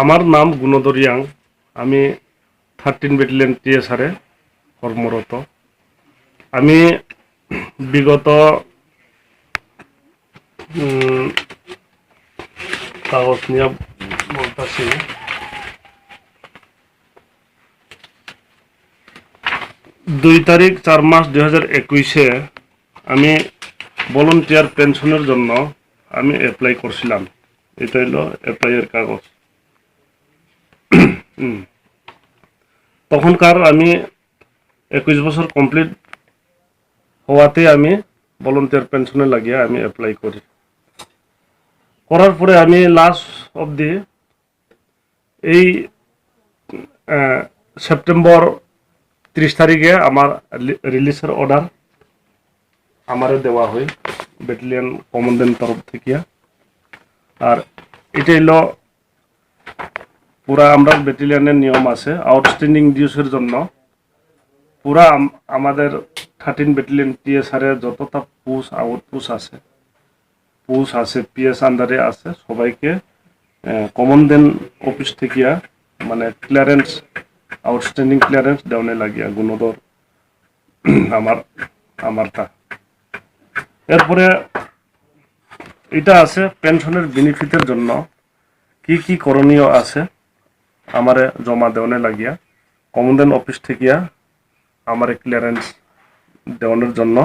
আমার নাম গুণধর রিয়াং। আমি 13 ব্যাটালিয়ন TSR এ কর্মরত। আমি বিগত কাগজ নিয়ে বলতেছি 2 তারিখ 4 মাস 2021-এ আমি ভলান্টিয়ার পেনশনের জন্য আমি অ্যাপ্লাই করছিলাম। এটা হলো অ্যাপ্লাইয়ের কাগজ। তখনকার আমি 21 বছর কমপ্লিট হওয়াতে আমি ভলান্টিয়ার পেনশনে লাগিয়ে আমি অ্যাপ্লাই করি। করার পরে আমি লাস্ট অবধি এই সেপ্টেম্বর 30 তারিখে আমার রিলিজের অর্ডার আমারে দেওয়া হয় ব্যাটালিয়ন কমান্ডেন্ট তরফ থেকে। আর এটা হলো পুরা আমরা ব্যাটালিয়নের নিয়ম আছে আউটস্ট্যান্ডিং ডিউসের জন্য পুরা আমাদের 13 ব্যাটালিয়ন TSR এর যতটা পোস্ট আউটপোস্ট আছে PS আন্ডারে আছে সবাইকে কমান্ডেন্ট অফিস থেকে মানে ক্লিয়ারেন্স আউটস্ট্যান্ডিং ক্লিয়ারেন্স দেওয়ানে লাগিয়া গুণধর আমারটা। এরপরে এটা আছে পেনশনের বেনিফিটের জন্য কি কি করণীয় আছে আমারে জমা দেওয়ানে লাগিয়া কমান্ডেন্ট অফিস থেকে আমারে ক্লিয়ারেন্স দেওয়ানোর জন্য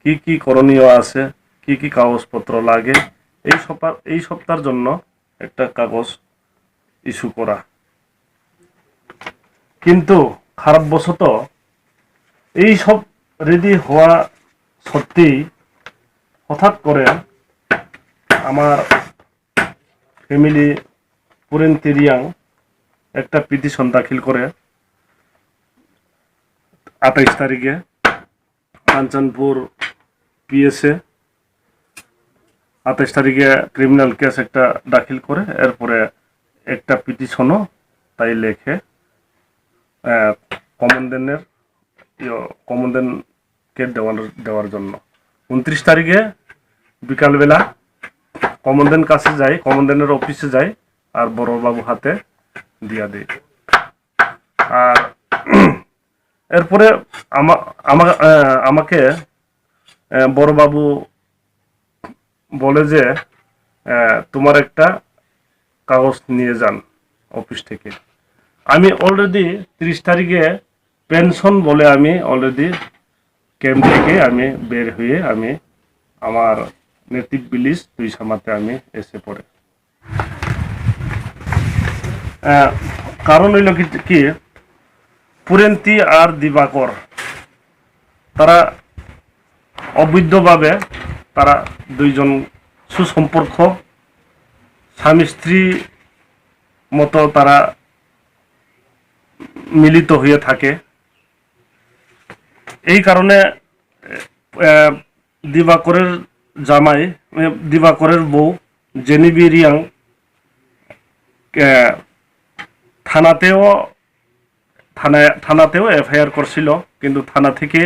কি কি করণীয় আছে, কি কি কাগজপত্র লাগে এই সপ্তাহের জন্য একটা কাগজ ইস্যু করা। কিন্তু খারাপ বশত এই সব রেডি হওয়া সত্যিই হঠাৎ করে আমার ফ্যামিলি পুরান্তি রিয়াং একটা পিটিশন দাখিল করে 28 তারিখে কাঞ্চনপুর PS-এ 28 তারিখে ক্রিমিনাল কেস একটা দাখিল করে এরপরে একটা পিটিশনও তাই লেখে কমান্ডেন্টকে দেওয়ার জন্য। 29 তারিখে বিকালবেলা কমান্ডেন্ট কাছে যাই, কমান্ডেন্টের অফিসে যাই আর বড়বাবু হাতে দিয়া দেয়। আর এরপরে আমাকে বড়বাবু বলে যে তোমার একটা কাগজ নিয়ে যান অফিস থেকে। আমি অলরেডি 30 তারিখে পেনশন বলে আমি অলরেডি ক্যাম্প থেকে আমি বের হয়ে আমি আমার নেটিভ ভিলেজ তুইসামাতে আমি এসে পড়ে। কারণ হইল কি পুরান্তি আর দিবাকর তারা অবৈধভাবে তারা দুইজন সুসম্পর্ক স্বামী স্ত্রী মতো তারা মিলিত হয়ে থাকে। এই কারণে দিবাকরের জামাই দিবাকরের বউ জেনিবি রিয়াং থানাতেও FIR করছিল, কিন্তু থানা থেকে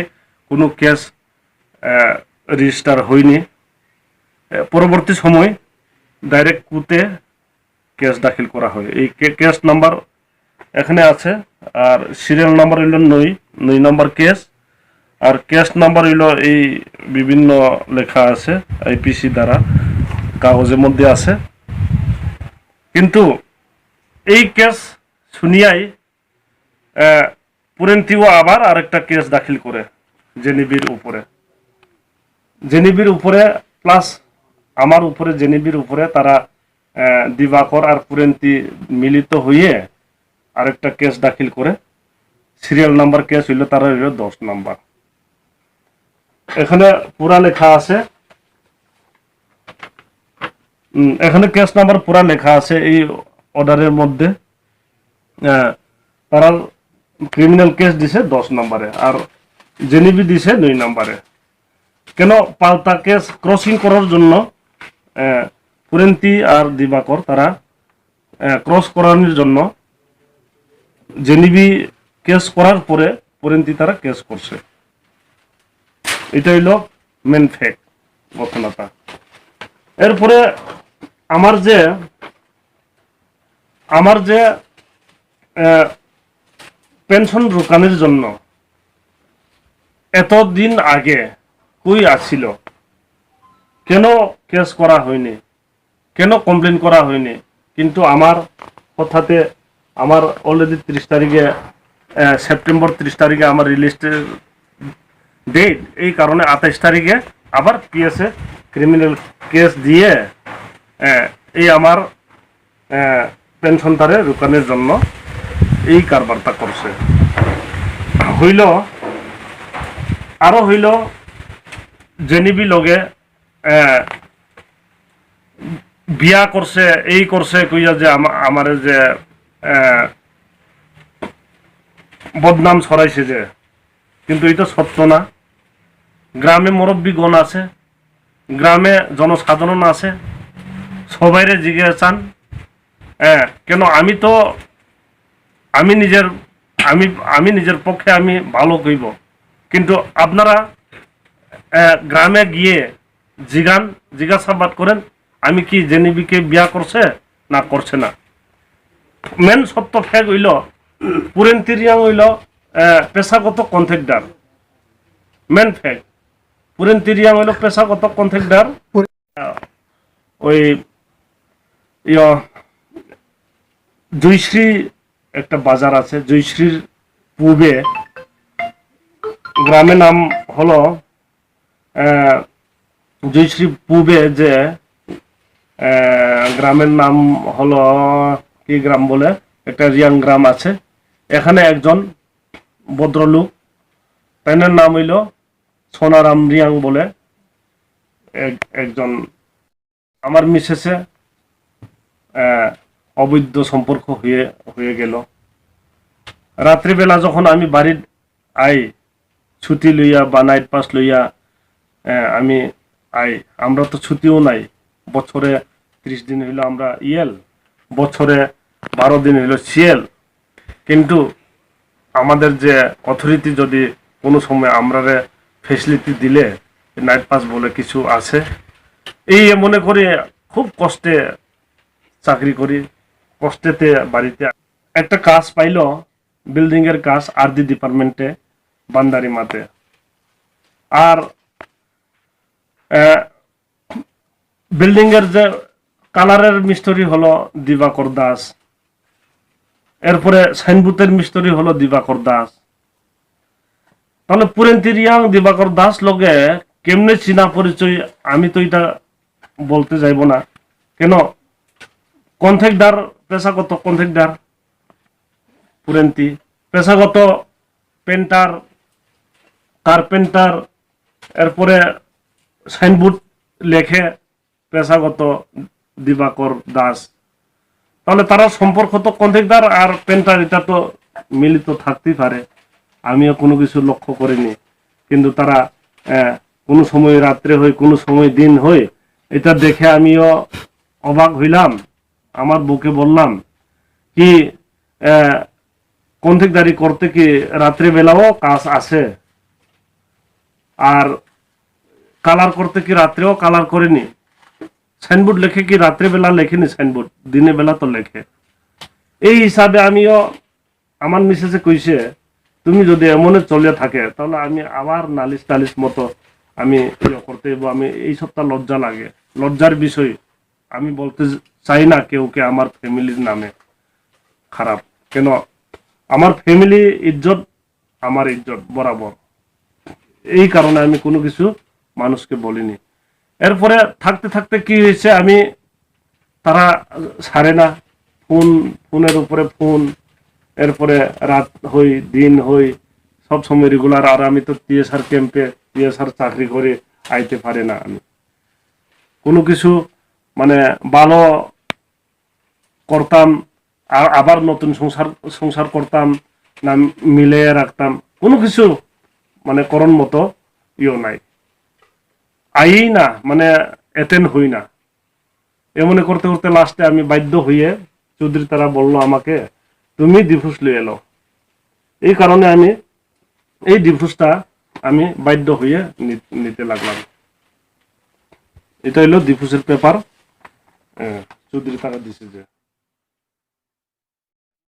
কোনো কেস রেজিস্টার হয়নি। পরবর্তী সময় ডাইরেক্ট কোর্টে কেস দাখিল করা হয়। এই কেস নাম্বার এখানে আছে আর সিরিয়াল নাম্বার হইল 9 নম্বর কেস। আর কেস নাম্বার হইল এই বিভিন্ন লেখা আছে IPC দ্বারা কাগজের মধ্যে আছে। কিন্তু এই কেস শুনিয়াই পুরান্তিও আবার আরেকটা কেস দাখিল করে জেনিবির উপরে প্লাস আমার উপরে জেনিবির উপরে তারা দিবাকর আর পুরান্তি মিলিত হয়ে আরেকটা কেস দাখিল করে। সিরিয়াল নাম্বার কেস হইল তারা হইল 10 নাম্বার। এখানে পুরা লেখা আছে, এখানে কেস নাম্বার পুরা লেখা আছে এই অর্ডারের মধ্যে। তারা ক্রিমিনাল কেস দিছে 10 নম্বরে আর জেনিবি দিছে 9 নম্বরে। কেন পাল্টা কেস ক্রসিং করার জন্য পুরান্তি আর দিবাকর তারা ক্রস করানোর জন্য জেনিবি কেস করার পরে পুরান্তি তারা কেস করছে। এটা হইল মেন ফ্যাক্ট ঘটনাটা। এরপরে আমার যে আমার যে পেনশন রুকানির জন্য এতদিন আগে কই আসছিল, কেন কেস করা হয়নি, কেন কমপ্লেন করা হয়নি? কিন্তু আমার কথাতে আমার অলরেডি 30 তারিখে সেপ্টেম্বর 30 তারিখে আমার রিলিজের ডেট, এই কারণে 28 তারিখে আবার পিএসএ ক্রিমিনাল কেস দিয়ে এই আমার পেনশনটারে রুকানের জন্য এই কারবারটা করছে। হইল আরো হইল জেনিবি লগে বিয়া করছে, এই করছে কইয়া যে আমার যে বদনাম ছড়াইছে যে, কিন্তু এটা সত্য না। গ্রামে মুরব্বীগণ আছে, গ্রামে জনসাধারণ আছে, সবাইরে জিজ্ঞাসান। কেন আমি নিজের পক্ষে আমি ভালো কইব, কিন্তু আপনারা গ্রামে গিয়ে জিজ্ঞাসাবাদ করেন আমি কি জেনিবিকে বিয়া করছে না করছে না। মেন সত্য ফ্যাক্ট হইল পুরেন্তি রিয়াং হইল পেশাগত কন্ট্রাক্টর। মেন ফ্যাক্ট পুরেন্তি রিয়াং হইল পেশাগত কন্ট্রাক্টর। ওই জয়শ্রী একটা বাজার আছে, জয়শ্রীর পূর্বে গ্রামের নাম হলো জয়শ্রী পূর্বে যে গ্রামের নাম হলো কি গ্রাম বলে একটা রিয়াং গ্রাম আছে। এখানে একজন ভদ্রলোক, তার নাম হইল সোনারাম রিয়াং বলে একজন, আমার মিসেসে অবৈধ সম্পর্ক হয়ে গেল। রাত্রিবেলা যখন আমি বাড়ির আই ছুটি লইয়া বা নাইট পাস লইয়া আমি আই, আমরা তো ছুটিও নাই, বছরে 30 দিন হইলো আমরা ইয়েল, বছরে 12 দিন হইলো সিএল। কিন্তু আমাদের যে অথরিটি যদি কোনো সময় আমরা ফেসিলিটি দিলে, নাইট পাস বলে কিছু আছে, এই মনে করি খুব কষ্টে চাকরি করি, কষ্টেতে বাড়িতে একটা কাজ পাইল, বিল্ডিং এর কাজ আরডি ডিপার্টমেন্টে বান্দারি মাতে। আর বিল্ডিং এর যে কালারের মিস্ত্রি হলো দিবাকর দাস, এরপরে সাইনবুতের মিস্ত্রি হলো দিবাকর দাস। তাহলে পুরেন্তি রিয়াং দিবাকর দাস লগে কেমনে চিনা পরিচয় আমি তো এটা বলতে যাইব না। কেন কন্ট্রাক্টর, পেশাগত কন্ট্রাক্টর পুরেন্তি, পেশাগত পেন্টার, কার্পেন্টার, এরপরে সাইনবোর্ড লেখে পেশাগত দিবাকর দাস। তাহলে তারা সম্পর্ক তো কন্ট্রাক্টর আর পেন্টার, এটা তো মিলিত থাকতেই পারে। আমিও কোনো কিছু লক্ষ্য করিনি, কিন্তু তারা কোনো সময় রাত্রে হয়, কোনো সময় দিন হয়, এটা দেখে আমিও অবাক হইলাম। আমার বউকে বললাম কি কন্ট্রাক্টদারি করতে কি রাত্রিবেলাও কাজ আছে, আর কালার করতে কি রাত্রেও কালার করেনি, সাইনবোর্ড লেখে কি রাত্রিবেলা লেখেনি, সাইনবোর্ড দিনে বেলা তো লেখে। এই হিসাবে আমিও আমার মিসেসে কইছে তুমি যদি এমনে চলে থাকে তাহলে আমি আবার নালিশ টালিশ মতো আমি করতে হইব। আমি এই সপ্তাহ লজ্জা লাগে, লজ্জার বিষয়। আমি বলতে চাই না কেউকে আমার ফ্যামিলির নামে খারাপ, কেন আমার ফ্যামিলি ইজ্জত আমার ইজ্জত বরাবর, এই কারণে আমি কোনো কিছু মানুষকে বলিনি। এরপরে থাকতে থাকতে কি হয়েছে, আমি তারা ছাড়ে না, ফোনের উপরে ফোন, এরপরে রাত হই দিন হই, সব সময় রেগুলার। আর আমি তো TSR ক্যাম্পে TSR চাকরি করে আইতে পারে না, আমি কোনো কিছু মানে ভালো করতাম আর আবার নতুন সংসার করতাম না, মিলে রাখতাম, কোনো কিছু মানে করণ মতো ইও নাই, আই না, মানে অ্যাটেন্ড হই না। এমনি করতে করতে লাস্টে আমি বাধ্য হয়ে চৌধুরী তারা বললো আমাকে তুমি ডিভোর্স লিয়ে এলো। এই কারণে আমি এই ডিভোর্সটা আমি বাধ্য হয়ে নিতে লাগলাম। এটা হলো ডিভোর্সের পেপার চৌধুরী তারা দিছে যে